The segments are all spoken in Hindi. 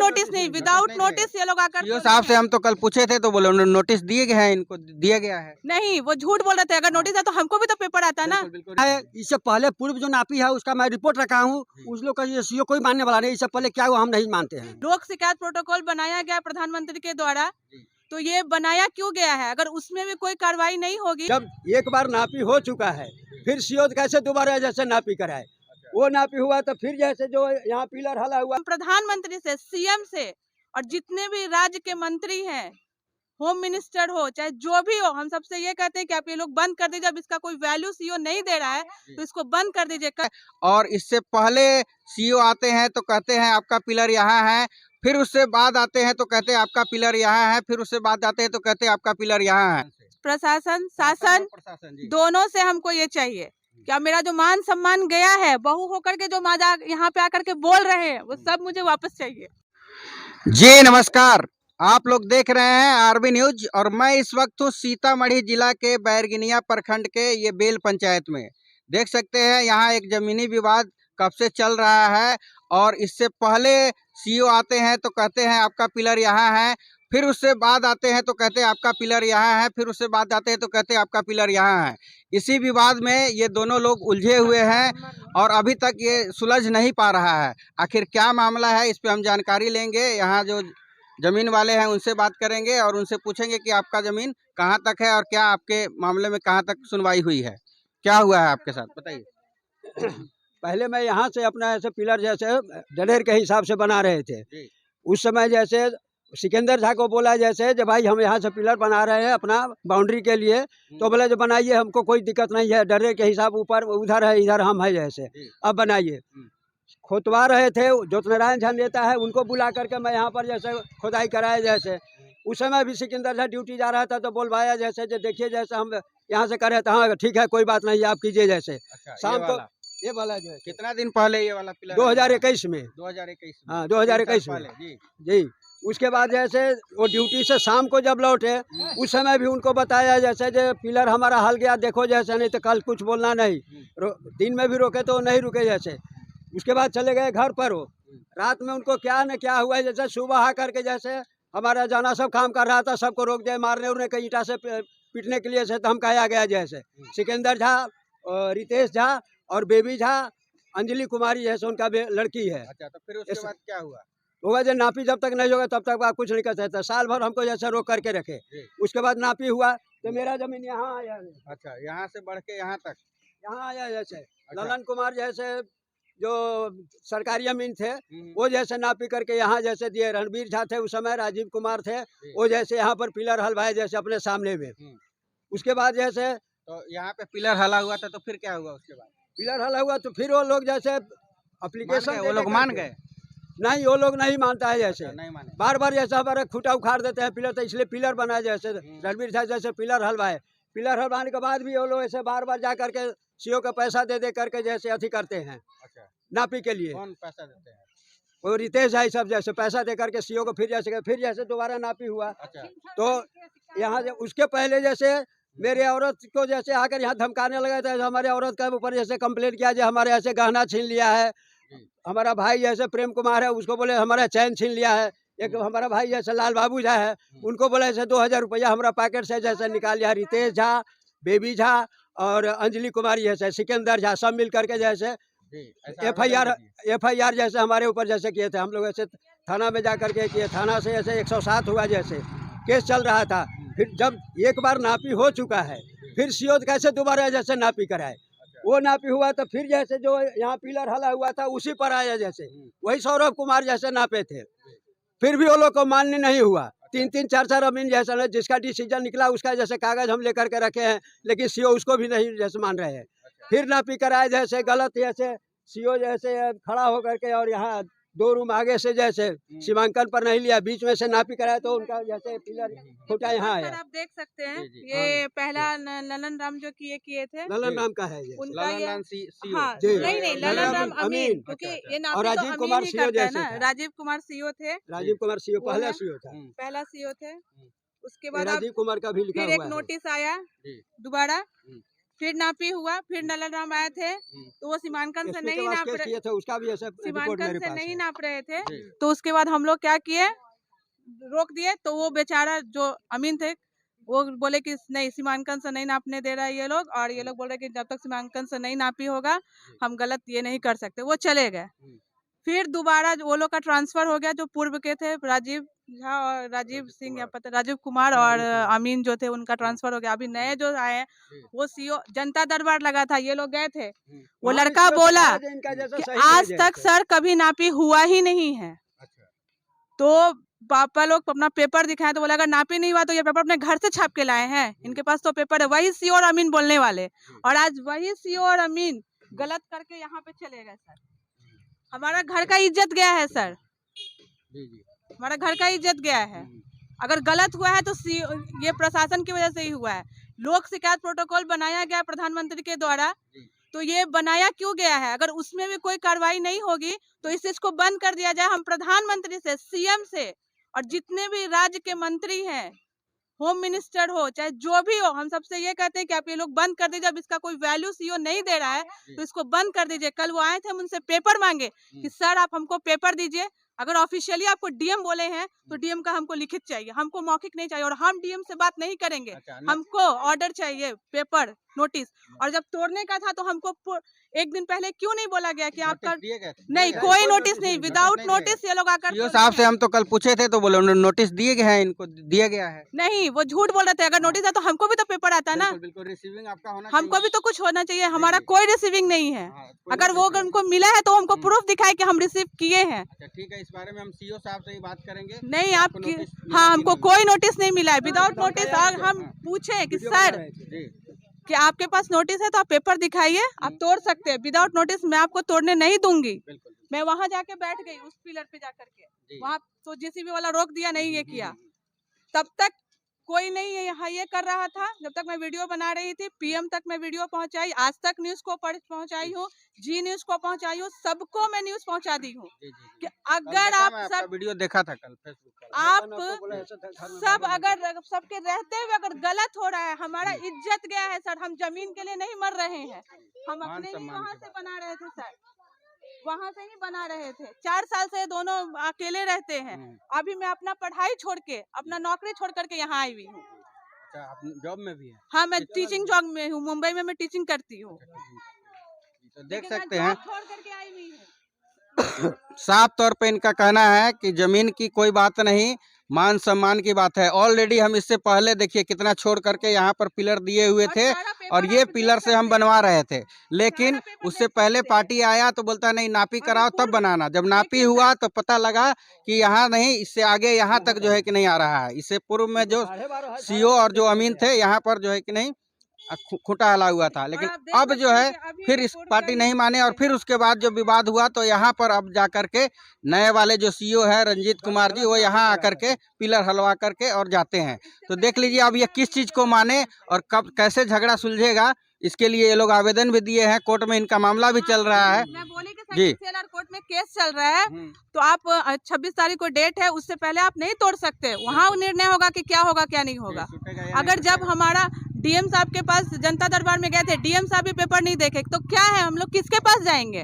नोटिस नहीं, विदाउट नोटिस ये लोग आकर सीओ साहब से हम तो कल पूछे थे तो बोले नोटिस दिए गए हैं, इनको दिया गया है। नहीं, वो झूठ बोल रहे थे। अगर नोटिस है तो हमको भी तो पेपर आता है ना। इससे पहले पूर्व जो नापी है उसका मैं रिपोर्ट रखा हूँ, उस लोग का ये सीओ कोई मानने वाला नहीं। इससे पहले क्या हुआ हम नहीं मानते हैं। लोक शिकायत प्रोटोकॉल बनाया गया प्रधानमंत्री के द्वारा, तो ये बनाया क्यों गया है? अगर उसमें भी कोई कार्रवाई नहीं होगी, जब एक बार नापी हो चुका है फिर सीओ कैसे दोबारा जैसे नापी कराए? वो नापी हुआ तो फिर जैसे जो यहाँ पिलर हला हुआ, प्रधानमंत्री से, सीएम से और जितने भी राज्य के मंत्री हैं, होम मिनिस्टर हो चाहे जो भी हो, हम सबसे ये कहते हैं कि आप ये लोग बंद कर दीजिए। अब इसका कोई वैल्यू सीओ नहीं दे रहा है तो इसको बंद कर दीजिए। और इससे पहले सीओ आते हैं तो कहते हैं आपका पिलर यहाँ है, फिर उससे बाद आते हैं तो कहते हैं आपका पिलर यहाँ है, फिर उससे बाद आते हैं तो कहते हैं आपका पिलर यहाँ है। प्रशासन, शासन दोनों से हमको ये चाहिए क्या मेरा जो मान सम्मान गया है, बहू होकर के जो मजाक यहाँ पे आकर के बोल रहे हैं, वो सब मुझे वापस चाहिए। जी नमस्कार, आप लोग देख रहे हैं आरबी न्यूज और मैं इस वक्त हूँ सीतामढ़ी जिला के बैरगनिया प्रखंड के ये बेल पंचायत में। देख सकते हैं यहाँ एक जमीनी विवाद कब से चल रहा है और इससे पहले सीओ आते हैं तो कहते हैं आपका पिलर यहाँ है, फिर उससे बाद आते हैं तो कहते हैं आपका पिलर यहाँ है, फिर उससे बाद आते हैं तो कहते हैं आपका पिलर यहाँ है। इसी विवाद में ये दोनों लोग उलझे हुए हैं और अभी तक ये सुलझ नहीं पा रहा है। आखिर क्या मामला है, इस पे हम जानकारी लेंगे। यहाँ जो जमीन वाले हैं उनसे बात करेंगे और उनसे पूछेंगे कि आपका जमीन कहाँ तक है और क्या आपके मामले में कहाँ तक सुनवाई हुई है, क्या हुआ है आपके साथ, बताइए। पहले मैं यहाँ से अपना ऐसे पिलर जैसे डलेर के हिसाब से बना रहे थे। उस समय जैसे सिकंदर झा को बोला जैसे जब भाई हम यहाँ से पिलर बना रहे हैं अपना बाउंड्री के लिए, तो बोले जो बनाइए, हमको कोई दिक्कत नहीं है, डलेर के हिसाब ऊपर उधर है इधर हम है जैसे, अब बनाइए। खोदवा रहे थे, ज्योतिनारायण झा नेता है, उनको बुला करके मैं यहाँ पर जैसे खोदाई कराया जैसे। उस समय भी सिकंदर झा ड्यूटी जा रहा था तो बोलवाया जैसे जो देखिए जैसे हम यहाँ से कर रहे थे। हाँ ठीक है, कोई बात नहीं, आप कीजिए जैसे। शाम को ये वाला जो है कितना दिन पहले ये वाला पिलर? 2021 में। 2021 हाँ 2021 में जी। उसके बाद जैसे वो ड्यूटी से शाम को जब लौटे उस समय भी उनको बताया जैसे जो पिलर हमारा हल गया, देखो जैसे, नहीं तो कल कुछ बोलना नहीं। दिन में भी रोके तो नहीं रुके जैसे। उसके बाद चले गए घर पर। वो रात में उनको क्या न क्या हुआ जैसे, सुबह आकर के जैसे हमारा जाना सब काम कर रहा था, सबको रोक दिया, मारने उड़ने के ईंटा से पीटने के लिए से धमकाया गया जैसे। सिकंदर झा, रितेश झा और बेबी झा, अंजलि कुमारी जैसे उनका लड़की है। अच्छा, तो फिर उसके बाद क्या हुआ? होगा जो नापी जब तक नहीं होगा तब तक आप कुछ नहीं कर सकते। साल भर हमको जैसे रोक करके रखे। उसके बाद नापी हुआ तो मेरा जमीन यहाँ आया। अच्छा, यहाँ से बढ़ के यहाँ तक यहाँ आया जैसे। ललन कुमार जैसे जो सरकारी अमीन थे वो जैसे नापी करके यहाँ जैसे दिए। रणबीर झा थे उस समय, राजीव कुमार थे, वो जैसे यहाँ पर पिलर हलवाए जैसे अपने सामने में। उसके बाद जैसे तो यहाँ पे पिलर हला हुआ था, तो फिर क्या हुआ? उसके बाद पिलर हला हुआ तो फिर वो लोग जैसे अप्लीकेशन, वो लोग मान गए? नहीं, वो लोग नहीं मानता है जैसे। नहीं माने, बार बार जैसे हमारा खूटा उखाड़ देते हैं पिलर, तो इसलिए पिलर बनाए जैसे। रणबीर झा जैसे पिलर हलवाए, पिलर हलवाने के बाद भी वो लोग ऐसे बार बार जा करके सीओ का पैसा दे दे करके जैसे अथी करते हैं। अच्छा, नापी के लिए कौन पैसा देते हैं? वो रितेश भाई सब जैसे पैसा दे करके सीओ को फिर जैसे दोबारा नापी हुआ। अच्छा, तो यहाँ से उसके पहले जैसे मेरे औरत को जैसे आकर यहाँ धमकाने लगा था। हमारे औरत का ऊपर जैसे कंप्लेंट किया जो हमारे ऐसे गहना छीन लिया है। हमारा भाई जैसे प्रेम कुमार है, उसको बोले हमारा चैन छीन लिया है। एक हमारा भाई जैसे लाल बाबू झा है, उनको बोले ऐसे 2000 रुपया हमारा पैकेट से जैसे निकाल लिया। रितेश झा, बेबी झा और अंजलि कुमारी जैसे, सिकंदर झा सब मिल करके जैसे एफआईआर जैसे हमारे ऊपर जैसे किए थे। हम लोग ऐसे थाना में जा करके किए, थाना से ऐसे 107 हुआ जैसे केस चल रहा था। फिर जब एक बार नापी हो चुका है फिर सीओ कैसे दोबारा जैसे नापी कराए? वो नापी हुआ तो फिर जैसे जो यहाँ पिलर हला हुआ था उसी पर आया जैसे। वही सौरभ कुमार जैसे नापे थे, फिर भी वो लोग को मान्य नहीं हुआ। 3-3, 4-4 अमीन जैसा जिसका डिसीजन निकला उसका जैसे कागज हम लेकर के रखे हैं, लेकिन सीओ उसको भी नहीं जैसे मान रहे हैं। फिर नापी कराए जैसे गलत जैसे सीओ जैसे खड़ा होकर के, और यहाँ 2 रूम आगे से जैसे सीमांकन पर नहीं लिया, बीच में से नापी कराया तो उनका जैसे पिलर छोटा यहाँ आया। आप देख सकते हैं ये पहला ललन राम जो किए थे। ललन राम का है ये, उनका ये। हाँ, नहीं ललन राम अमीन, क्योंकि ये नाम और राजीव कुमार सीओ जैसे। राजीव कुमार सीओ थे। राजीव कुमार सीओ पहला सीओ था, पहला सीओ थे। उसके बाद राजीव कुमार का भी लिखा फिर हुआ एक है। नोटिस आया दोबारा, फिर नापी हुआ, फिर नलल राम आए थे तो वो सीमांकन से नहीं नाप रहे, किए थे उसका भी ऐसे रिपोर्ट सीमांकन मेरे से पास नहीं है। नाप रहे थे। तो उसके बाद हम लोग क्या किए, रोक दिए। तो वो बेचारा जो अमीन थे वो बोले कि नहीं, सीमांकन से नहीं नापने दे रहा है ये लोग, और ये लोग बोल रहे कि जब तक सीमांकन से नहीं नापी होगा हम गलत ये नहीं कर सकते। वो चले गए। फिर दोबारा वो लोग का ट्रांसफर हो गया, जो पूर्व के थे राजीव झा और राजीव सिंह या पता राजीव कुमार और अमीन जो थे उनका ट्रांसफर हो गया। अभी नए जो आए हैं वो सीओ, जनता दरबार लगा था, ये लोग गए थे। वो वहाँ भी लड़का CO बोला से कहा इनका जैसा कि सही आज नहीं तक है। सर कभी नापी हुआ ही नहीं है। तो पापा लोग अपना पेपर दिखाए तो बोला अगर नापी नहीं हुआ तो ये पेपर अपने घर से छाप के लाए हैं, इनके पास तो पेपर है। वही सीओ और अमीन बोलने वाले, और आज वही सीओ और अमीन गलत करके यहाँ पे चले गए। सर हमारा घर का इज्जत गया है सर, हमारा घर का इज्जत गया है। अगर गलत हुआ है तो ये प्रशासन की वजह से ही हुआ है। लोक शिकायत प्रोटोकॉल बनाया गया प्रधानमंत्री के द्वारा, तो ये बनाया क्यों गया है? अगर उसमें भी कोई कार्रवाई नहीं होगी तो इस चीज को बंद कर दिया जाए। हम प्रधानमंत्री से, सीएम से और जितने भी राज्य के मंत्री हैं, होम मिनिस्टर हो चाहे जो भी हो, हम सबसे ये कहते हैं कि आप ये लोग बंद कर दीजिए। अब इसका कोई वैल्यू सीओ नहीं दे रहा है तो इसको बंद कर दीजिए। कल वो आए थे, हम उनसे पेपर मांगे कि सर आप हमको पेपर दीजिए। अगर ऑफिशियली आपको डीएम बोले हैं तो डीएम का हमको लिखित चाहिए, हमको मौखिक नहीं चाहिए। और हम डीएम से बात नहीं करेंगे, हमको ऑर्डर चाहिए, पेपर, नोटिस। और जब तोड़ने का था तो हमको एक दिन पहले क्यों नहीं बोला गया कि आपका नहीं, कोई नोटिस नहीं, विदाउट नोटिस ये लोग आकर सीओ साहब से हम तो कल पूछे थे तो बोले उन्होंने नोटिस दिए गए हैं, इनको दिया गया है। नहीं, वो झूठ बोल रहे थे। अगर नोटिस है तो हमको भी तो पेपर आता है ना, बिल्कुल रिसीविंग आपका होना हमको भी तो कुछ होना चाहिए। हमारा कोई रिसीविंग नहीं है। कोई अगर वो उनको मिला है तो हमको प्रूफ दिखाए कि हम रिसीव किए हैं। अच्छा ठीक है, इस बारे में हम सीओ साहब से ही बात करेंगे। नहीं, आप हाँ, हमको कोई नोटिस नहीं मिला है, विदाउट नोटिस। और हम पूछे कि सर कि आपके पास नोटिस है तो आप पेपर दिखाइए, आप तोड़ सकते हैं। विदाउट नोटिस मैं आपको तोड़ने नहीं दूंगी। मैं वहां जाके बैठ गई उस पिलर पे जाकर के, वहां तो जेसीबी वाला रोक दिया, नहीं ये किया। तब तक कोई नहीं यहाँ ये कर रहा था, जब तक मैं वीडियो बना रही थी। पीएम तक मैं वीडियो पहुंचाई, आज तक न्यूज को पहुंचाई हूँ, जी न्यूज को पहुंचाई हूँ, सबको मैं न्यूज पहुंचा दी हूँ कि अगर आप सब वीडियो देखा था कल फेसबुक पर, आप सब अगर सबके रहते हुए अगर गलत हो रहा है, हमारा इज्जत गया है सर। हम जमीन के लिए नहीं मर रहे हैं, हम अपने ही वहाँ से बना रहे थे सर, वहाँ से ही बना रहे थे। 4 साल से दोनों अकेले रहते हैं। अभी मैं अपना पढ़ाई छोड़ के, अपना नौकरी छोड़ करके यहाँ आई हुई हूँ। अच्छा, आप जॉब में भी हैं? हाँ, मैं टीचिंग जॉब में हूँ, मुंबई में मैं टीचिंग करती हूँ। तो देख सकते हैं छोड़ करके आई हुई हूँ। साफ तौर पे इनका कहना है कि जमीन की कोई बात नहीं, मान सम्मान की बात है। ऑलरेडी हम इससे पहले देखिए कितना छोड़ करके यहाँ पर पिलर दिए हुए थे, और ये पिलर से हम बनवा रहे थे। लेकिन उससे पहले पार्टी आया तो बोलता नहीं नापी कराओ तब बनाना। जब नापी हुआ तो पता लगा कि यहाँ नहीं, इससे आगे यहाँ तक जो है कि नहीं आ रहा है। इससे पूर्व में जो सीओ और जो अमीन थे यहाँ पर जो है कि नहीं खूंटा हला हुआ था। लेकिन अब जो है फिर इस पार्टी नहीं माने, और फिर उसके बाद जो विवाद हुआ तो यहाँ पर अब जाकर के नए वाले जो सीईओ है रंजीत कुमार जी, वो यहाँ आकर के पिलर हलवा करके और जाते हैं। तो देख लीजिए अब ये किस चीज को माने और कब कैसे झगड़ा सुलझेगा, इसके लिए ये लोग आवेदन भी दिए हैं। कोर्ट में इनका मामला भी चल रहा है। मैं बोली कि जी कोर्ट में केस चल रहा है, तो आप 26 तारीख को डेट है, उससे पहले आप नहीं तोड़ सकते। वहाँ निर्णय होगा कि क्या होगा क्या नहीं होगा। अगर जब हमारा डीएम साहब के पास जनता दरबार में गए थे, डीएम साहब भी पेपर नहीं देखे, तो क्या है, हम लोग किसके पास जाएंगे?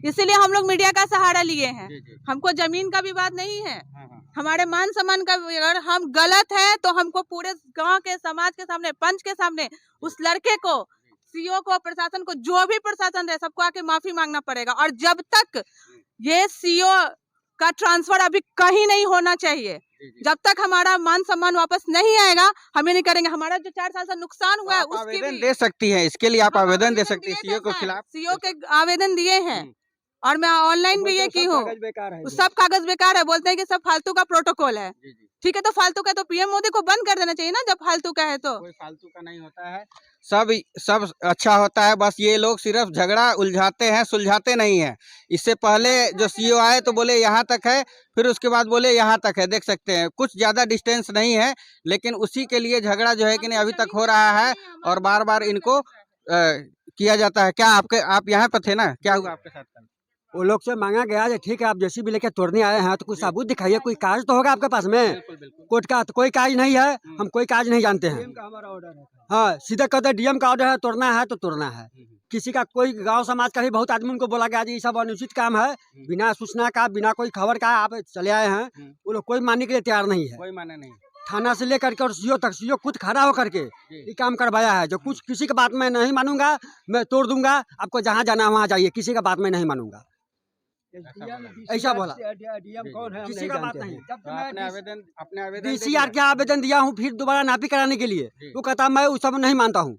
इसीलिए हम लोग मीडिया का सहारा लिए हैं। हमको जमीन का विवाद नहीं है, हमारे मान सम्मान का। अगर हम गलत है तो हमको पूरे गांव के, समाज के सामने, पंच के सामने उस लड़के को, सीओ को, प्रशासन को, जो भी प्रशासन रहे, सबको आके माफी मांगना पड़ेगा। और जब तक ये सीओ का ट्रांसफर अभी कहीं नहीं होना चाहिए, जब तक हमारा मान सम्मान वापस नहीं आएगा, हम ये नहीं करेंगे। हमारा जो 4 साल से नुकसान हुआ है उसकी आवेदन दे सकती है, इसके लिए आप आवेदन दे सकती है सीओ के खिलाफ। सीओ के आवेदन दिए हैं और मैं ऑनलाइन भी ये की हूँ। सब कागज बेकार है, बोलते हैं कि सब फालतू का प्रोटोकॉल है। ठीक है, तो फालतू का तो पीएम मोदी को बंद कर देना चाहिए ना, जब फालतू का है तो। कोई फालतू का नहीं होता है, सब अच्छा होता है। बस ये लोग सिर्फ झगड़ा उलझाते हैं, सुलझाते नहीं हैं। इससे पहले जो सीईओ आए तो बोले यहाँ तक है, फिर उसके बाद बोले यहाँ तक है। देख सकते हैं कुछ ज्यादा डिस्टेंस नहीं है, लेकिन उसी के लिए झगड़ा जो है कि नहीं अभी तक हो रहा है, और बार बार इनको किया जाता है। क्या आप यहाँ पर थे ना, क्या हुआ आपके साथ? वो लोग से मांगा गया है, ठीक है आप जैसी भी लेके तोड़ने आए हैं तो कुछ सबूत दिखाइए, कोई कागज तो होगा आपके पास में। कोर्ट का तो कोई कागज नहीं है, हम कोई कागज नहीं जानते हैं। हाँ सीधा कहते डीएम का ऑर्डर है, तोड़ना है तो तोड़ना है। किसी का कोई गांव समाज का भी बहुत आदमी उनको बोला गया जी ये सब अनुचित काम है, बिना सूचना का बिना कोई खबर का आप चले आए हैं, वो लोग कोई मानने के लिए तैयार नहीं है। कोई माने नहीं। थाना से लेकर के और सीओ तक, सीओ खुद खड़ा होकर के ये काम करवाया है। जो कुछ किसी की बात मैं नहीं मानूंगा, मैं तोड़ दूंगा, आपको जहाँ जाना है वहाँ जाइए, किसी का बात मैं नहीं मानूंगा, ऐसा बोला। डीएम कौन है हम किसी नहीं का बात जानते नहीं। हैं। जब तो आपने आवेदन डीसीआर के आवेदन दिया हूँ, फिर दोबारा नापी कराने के लिए, वो कहता मैं उस सब नहीं मानता हूँ।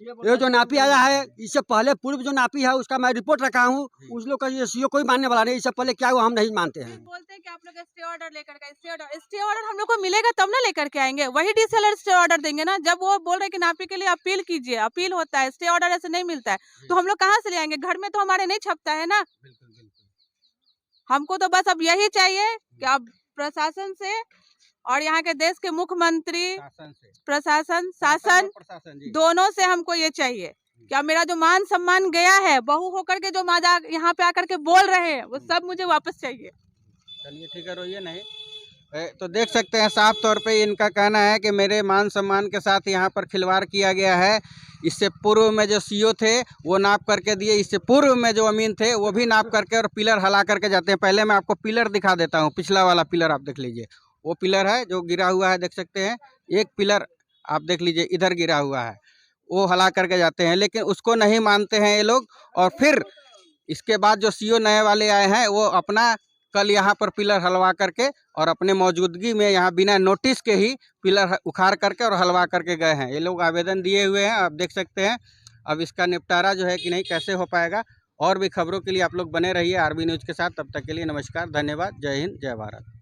ये जो नापी आया है इससे पहले पूर्व जो नापी है उसका मैं रिपोर्ट रखा हूँ, उस लोग का ये सीओ कोई मानने वाला नहीं। इससे पहले क्या हुआ हम नहीं मानते हैं। बोलते हैं कि आप लोग स्टे ऑर्डर लेकर के, स्टे ऑर्डर हम लोग को मिलेगा तब ना लेकर के आएंगे, वही डीसीएल स्टे ऑर्डर देंगे ना। जब वो बोल रहे हैं कि नापी के लिए अपील कीजिए, अपील होता है, स्टे ऑर्डर ऐसे नहीं मिलता है, तो हम लोग कहाँ से ले आएंगे? घर में तो हमारे नहीं छपता है ना। हमको तो बस अब यही चाहिए कि आप प्रशासन से और यहाँ के देश के मुख्यमंत्री, शासन दोनों से हमको ये चाहिए कि अब मेरा जो मान सम्मान गया है, बहू होकर के जो मजाक यहाँ पे आकर के बोल रहे हैं, वो सब मुझे वापस चाहिए। चलिए ठीक है, रोइए नहीं। तो देख सकते हैं साफ तौर पे इनका कहना है कि मेरे मान सम्मान के साथ यहाँ पर खिलवाड़ किया गया है। इससे पूर्व में जो सीओ थे वो नाप करके दिए, इससे पूर्व में जो अमीन थे वो भी नाप करके और पिलर हला करके जाते हैं। पहले मैं आपको पिलर दिखा देता हूँ, पिछला वाला पिलर आप देख लीजिए, वो पिलर है जो गिरा हुआ है, देख सकते हैं। एक पिलर आप देख लीजिए इधर गिरा हुआ है, वो हला करके जाते हैं, लेकिन उसको नहीं मानते हैं ये लोग। और फिर इसके बाद जो सीओ नए वाले आए हैं वो अपना कल यहाँ पर पिलर हलवा करके और अपने मौजूदगी में यहाँ बिना नोटिस के ही पिलर उखाड़ करके और हलवा करके गए हैं। ये लोग आवेदन दिए हुए हैं, आप देख सकते हैं। अब इसका निपटारा जो है कि नहीं कैसे हो पाएगा। और भी खबरों के लिए आप लोग बने रहिए आरबी न्यूज़ के साथ। तब तक के लिए नमस्कार, धन्यवाद, जय हिंद, जय भारत।